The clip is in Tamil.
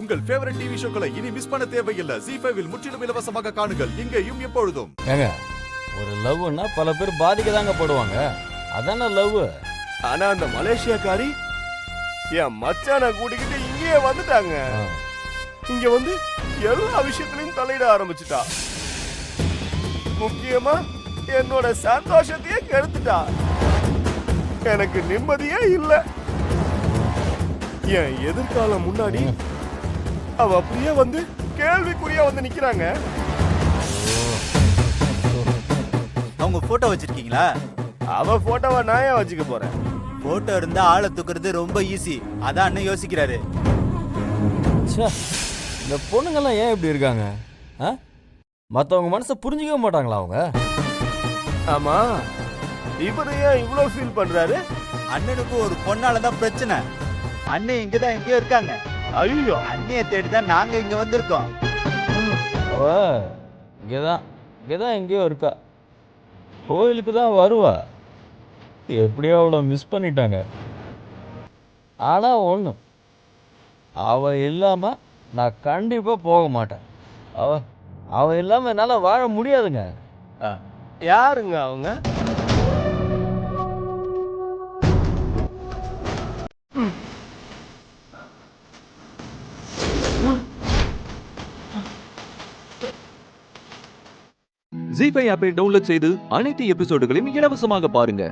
உங்கள் ஃபேவரட் டிவி ஷோக்களை இனி மிஸ் பண்ண தேவையில்லை. ZEE5 இல் முற்றிலும் இலவசமாக காணுங்கள், இங்கேயும் எப்பொழுதும். ஏங்க, ஒரு லவ்னா பல பேர் பாதிக்கதாங்க போடுவாங்க. அதான லவ். ஆனா அந்த மலேசியாக்காரி என் மச்சான கூட்டிக்கிட்டு இங்கேயே வந்துட்டாங்க. இங்க வந்து எல்லா விஷயத்திலையும் தலையிட ஆரம்பிச்சுட்டா. முக்கியமா என்னோட சந்தோஷத்தையே கெடுத்துட்டா. எனக்கு நிம்மதியே இல்ல. என் எதிர்காலம் முன்னாடி அவ அப்படியே வந்து கேள்விக்குறியா வந்து நிக்கிறாங்க. அவங்க போட்டோ வச்சிருக்கீங்களா? அவ போட்டோவை நான் ஏன் வச்சுக்க போறேன்? போட்டோ இருந்தா ஆளை தூக்குறது ரொம்ப ஈஸி. அதான் அண்ணன் யோசிக்கிறாரு. இந்த பொண்ணுங்கெல்லாம் ஏன் இப்படி இருக்காங்க? மற்றவங்க மனசை புரிஞ்சிக்கவே மாட்டாங்களா அவங்க? ஆமா, இவரு ஏன் இவ்வளவு ஃபீல் பண்றாரு? அண்ணனுக்கு ஒரு பொண்ணால தான் பிரச்சனை. அண்ணன் இங்கதான் எங்கேயோ இருக்காங்க. ஐயோ, அண்ணியை தேடி தான் நாங்க இங்க வந்திருக்கோம். அவ இங்கதான் எங்கேயோ இருக்கா. கோயிலுக்கு தான் வருவா. எப்படியோ அவளை மிஸ் பண்ணிட்டாங்க. ஆனா ஒண்ணு, அவ இல்லாம நான் கண்டிப்பா போக மாட்டேன். அவ இல்லாம என்னால வாழ முடியாதுங்க. யாருங்க அவங்க? ZEE5 ஆப்பை டவுன்லோட் செய்து அனைத்து எபிசோடுகளையும் இலவசமாக பாருங்க.